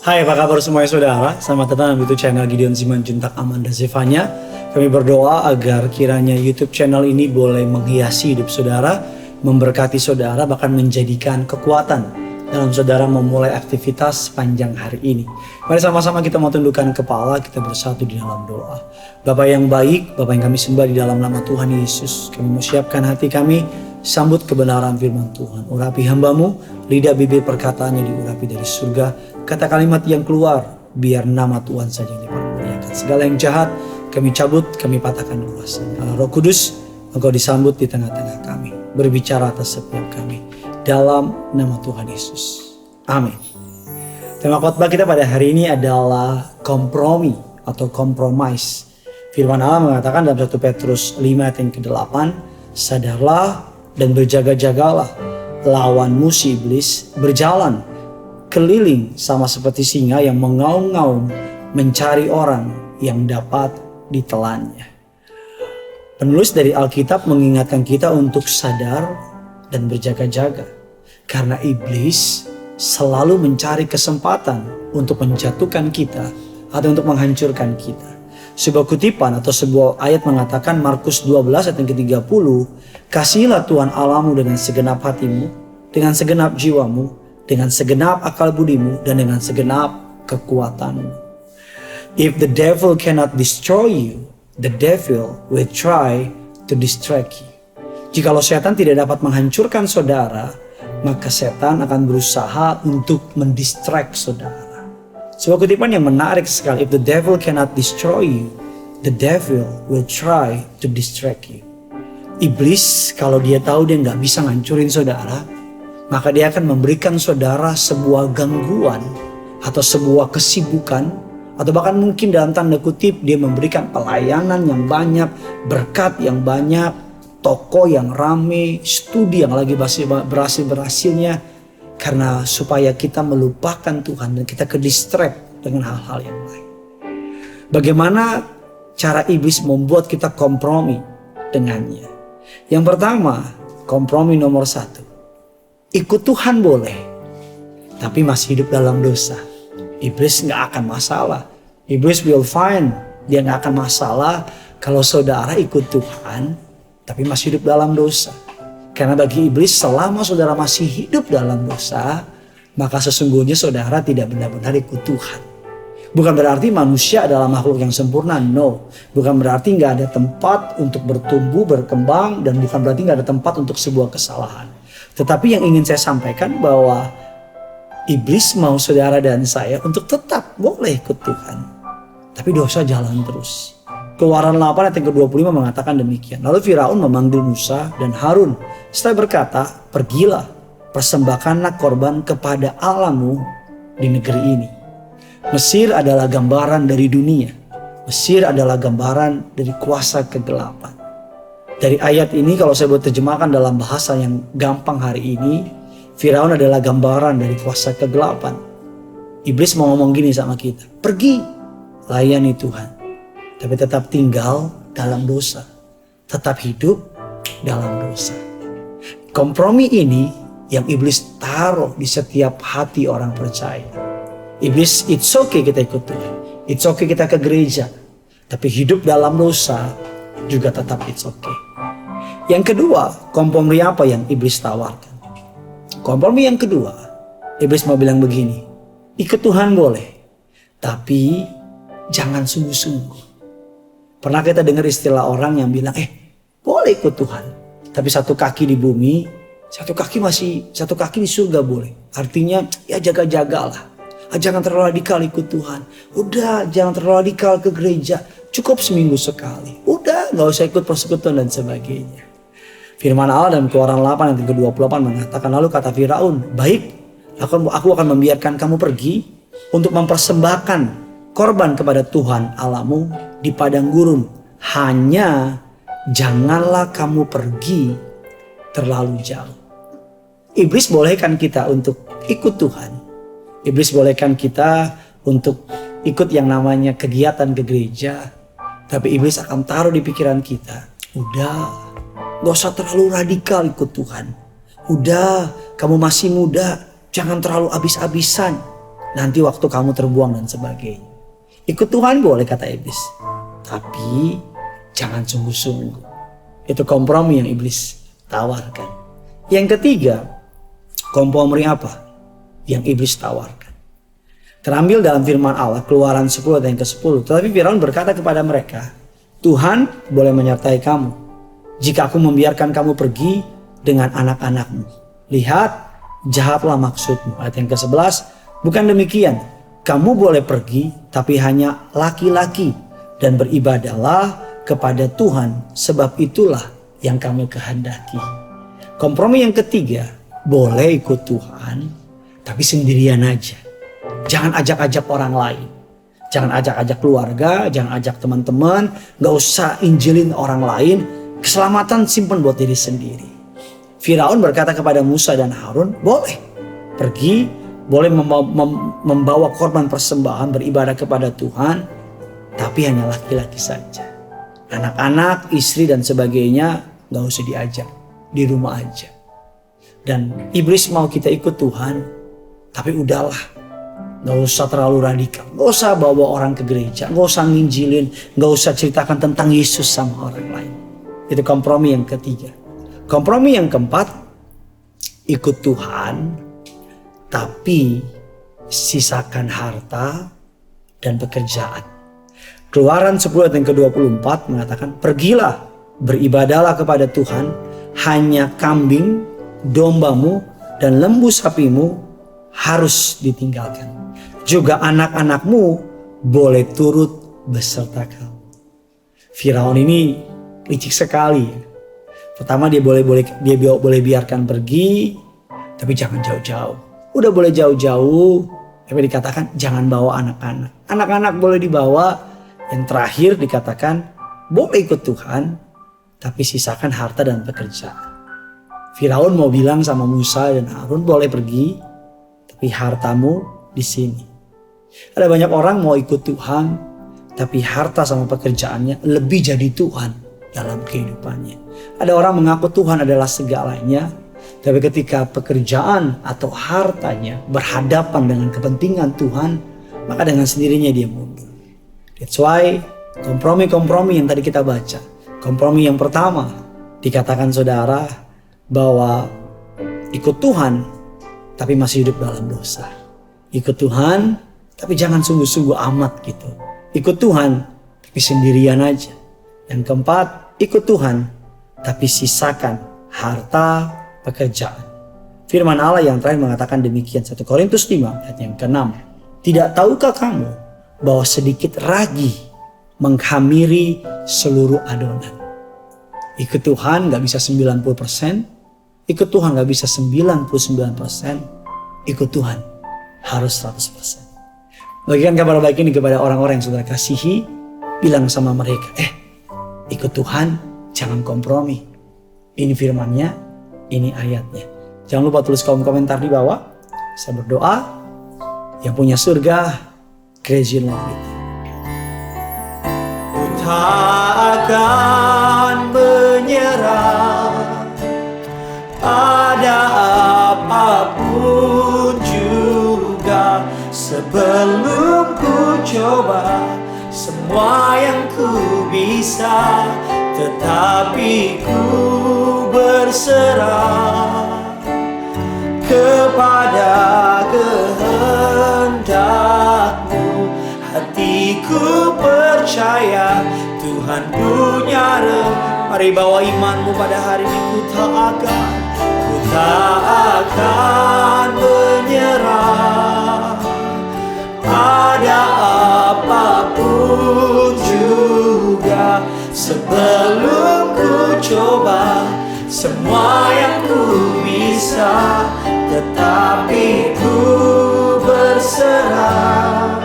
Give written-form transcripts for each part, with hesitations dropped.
Hai, apa kabar semuanya saudara? Selamat datang di YouTube channel Gideon Simanjuntak Amanda Zevanya. Kami berdoa agar kiranya YouTube channel ini boleh menghiasi hidup saudara, memberkati saudara, bahkan menjadikan kekuatan dalam saudara memulai aktivitas sepanjang hari ini. Mari sama-sama kita mau tundukkan kepala, kita bersatu di dalam doa. Bapa yang baik, Bapa yang kami sembah di dalam nama Tuhan Yesus, kami mau siapkan hati kami, sambut kebenaran firman Tuhan. Urapi hambamu, lidah bibir perkataannya diurapi dari surga. Kata kalimat yang keluar, biar nama Tuhan saja yang dipermuliakan. Segala yang jahat, kami cabut, kami patahkan kuasanya. Allah Roh Kudus, Engkau disambut di tengah-tengah kami. Berbicara atas setiap kami. Dalam nama Tuhan Yesus. Amin. Tema khotbah kita pada hari ini adalah kompromi atau compromise. Firman Allah mengatakan dalam 1 Petrus 5 ayat yang ke-8, sadarlah dan berjaga-jagalah, lawanmu si iblis berjalan keliling sama seperti singa yang mengaum-ngaum mencari orang yang dapat ditelannya. Penulis dari Alkitab mengingatkan kita untuk sadar dan berjaga-jaga. Karena iblis selalu mencari kesempatan untuk menjatuhkan kita atau untuk menghancurkan kita. Sebuah kutipan atau sebuah ayat mengatakan Markus 12 ayat yang ke-30, kasihilah Tuhan Allahmu dengan segenap hatimu, dengan segenap jiwamu, dengan segenap akal budimu, dan dengan segenap kekuatanmu. If the devil cannot destroy you, the devil will try to distract you. Jikalau setan tidak dapat menghancurkan saudara, maka setan akan berusaha untuk mendistract saudara. Sebuah kutipan yang menarik sekali. If the devil cannot destroy you, the devil will try to distract you. Iblis kalau dia tahu dia nggak bisa ngancurin saudara, maka dia akan memberikan saudara sebuah gangguan atau sebuah kesibukan, atau bahkan mungkin dalam tanda kutip dia memberikan pelayanan yang banyak, berkat yang banyak, toko yang rame, studi yang lagi berhasil-berhasilnya, karena supaya kita melupakan Tuhan dan kita ke-distract dengan hal-hal yang lain. Bagaimana cara iblis membuat kita kompromi dengannya? Yang pertama, kompromi nomor 1. Ikut Tuhan boleh, tapi masih hidup dalam dosa. Iblis gak akan masalah. Iblis will find, dia gak akan masalah kalau saudara ikut Tuhan, tapi masih hidup dalam dosa. Karena bagi iblis selama saudara masih hidup dalam dosa, maka sesungguhnya saudara tidak benar-benar ikut Tuhan. Bukan berarti manusia adalah makhluk yang sempurna, no. Bukan berarti gak ada tempat untuk bertumbuh, berkembang, dan bukan berarti gak ada tempat untuk sebuah kesalahan. Tetapi yang ingin saya sampaikan bahwa iblis mau saudara dan saya untuk tetap boleh ikut Tuhan. Tapi dosa jalan terus. Keluaran 8 ayat yang ke-25 mengatakan demikian. Lalu Firaun memanggil Musa dan Harun. Setelah berkata, pergilah, persembahkanlah korban kepada Allahmu di negeri ini. Mesir adalah gambaran dari dunia. Mesir adalah gambaran dari kuasa kegelapan. Dari ayat ini kalau saya buat terjemahkan dalam bahasa yang gampang hari ini, Firaun adalah gambaran dari kuasa kegelapan. Iblis mau ngomong gini sama kita, pergi layani Tuhan, tapi tetap tinggal dalam dosa, tetap hidup dalam dosa. Kompromi ini yang iblis taruh di setiap hati orang percaya. Iblis, it's okay kita ikut Tuhan, it's okay kita ke gereja, tapi hidup dalam dosa juga tetap it's okay. Yang kedua, kompromi apa yang iblis tawarkan? Kompromi yang kedua, iblis mau bilang begini, ikut Tuhan boleh, tapi jangan sungguh-sungguh. Pernah kita dengar istilah orang yang bilang, boleh ikut Tuhan, tapi satu kaki di bumi, satu kaki di surga boleh. Artinya ya jaga-jagalah, jangan terlalu radikal ikut Tuhan. Udah jangan terlalu radikal ke gereja, cukup seminggu sekali. Udah gak usah ikut persekutuan dan sebagainya. Firman Allah dalam Keluaran 8 ayat ke-28 mengatakan, lalu kata Firaun, baik, aku akan membiarkan kamu pergi untuk mempersembahkan korban kepada Tuhan Allahmu di padang gurun. Hanya janganlah kamu pergi terlalu jauh. Iblis bolehkan kita untuk ikut Tuhan. Iblis bolehkan kita untuk ikut yang namanya kegiatan ke gereja. Tapi iblis akan taruh di pikiran kita, udah, gak usah terlalu radikal ikut Tuhan. Udah, kamu masih muda, Jangan terlalu habis-habisan. Nanti waktu kamu terbuang dan sebagainya. Ikut Tuhan boleh kata iblis. Tapi jangan sungguh-sungguh. Itu kompromi yang iblis tawarkan. Yang ketiga, kompromi apa yang iblis tawarkan? Terambil dalam firman Allah, Keluaran 10 ayat yang ke-10. Tetapi Firaun berkata kepada mereka, Tuhan boleh menyertai kamu jika aku membiarkan kamu pergi dengan anak-anakmu. Lihat, jahatlah maksudmu. Ayat yang ke-11, bukan demikian. Kamu boleh pergi, tapi hanya laki-laki, dan beribadahlah kepada Tuhan, sebab itulah yang kami kehendaki. Kompromi yang ketiga, boleh ikut Tuhan, tapi sendirian aja. Jangan ajak-ajak orang lain. Jangan ajak-ajak keluarga, jangan ajak teman-teman. Gak usah injilin orang lain. Keselamatan simpan buat diri sendiri. Firaun berkata kepada Musa dan Harun, boleh pergi, boleh membawa korban persembahan, beribadah kepada Tuhan, tapi hanya laki-laki saja. Anak-anak, istri dan sebagainya gak usah diajak, di rumah aja. Dan iblis mau kita ikut Tuhan, tapi udahlah. Gak usah terlalu radikal. Gak usah bawa orang ke gereja. Gak usah nginjilin. Gak usah ceritakan tentang Yesus sama orang lain. Itu kompromi yang ketiga. Kompromi yang keempat, ikut Tuhan, tapi sisakan harta dan pekerjaan. Keluaran 10 ayat yang ke-24 mengatakan, pergilah, beribadahlah kepada Tuhan, hanya kambing, dombamu, dan lembu sapimu harus ditinggalkan. Juga anak-anakmu boleh turut beserta kamu. Firaun ini licik sekali. Pertama dia boleh biarkan pergi, tapi jangan jauh-jauh. Udah boleh jauh-jauh, tapi dikatakan jangan bawa anak-anak. Anak-anak boleh dibawa. Yang terakhir dikatakan boleh ikut Tuhan, tapi sisakan harta dan pekerjaan. Firaun mau bilang sama Musa dan Harun, boleh pergi, tapi hartamu di sini. Ada banyak orang mau ikut Tuhan, tapi harta sama pekerjaannya lebih jadi Tuhan dalam kehidupannya. Ada orang mengaku Tuhan adalah segalanya, tapi ketika pekerjaan atau hartanya berhadapan dengan kepentingan Tuhan, maka dengan sendirinya dia mundur. That's why kompromi-kompromi yang tadi kita baca. Kompromi yang pertama, dikatakan saudara bahwa ikut Tuhan, tapi masih hidup dalam dosa. Ikut Tuhan, tapi jangan sungguh-sungguh amat gitu. Ikut Tuhan, tapi sendirian aja. Yang keempat, ikut Tuhan, tapi sisakan harta, pekerjaan. Firman Allah yang terakhir mengatakan demikian. 1 Korintus 5 ayat yang ke-6. Tidak tahukah kamu bahwa sedikit ragi menghamiri seluruh adonan? Ikut Tuhan gak bisa 90%. Ikut Tuhan gak bisa 99%. Ikut Tuhan harus 100%. Bagikan kabar baik ini kepada orang-orang yang saudara kasihi. Bilang sama mereka, ikut Tuhan, jangan kompromi. Ini firmannya, ini ayatnya. Jangan lupa tulis kolom komentar di bawah. Saya berdoa, yang punya surga, crazy love it. Ku tak akan menyerah pada apapun juga, sebelum ku coba semua yang ku bisa, tetapi ku berserah kepada kehendak-Mu. Hatiku percaya Tuhan punya rencana. Mari bawa imanmu pada hari ini. Ku tak akan menyerah pada apapun juga, sebelum ku coba semua yang ku bisa, tetapi ku berserah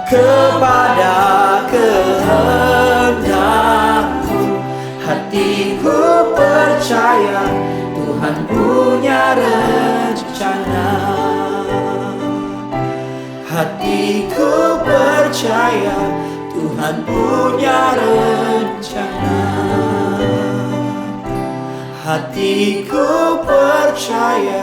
kepada kehendak-Mu. Hatiku percaya Tuhan punya rencana. Hatiku percaya Tuhan punya rencana. Hatiku percaya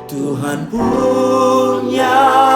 Tuhan punya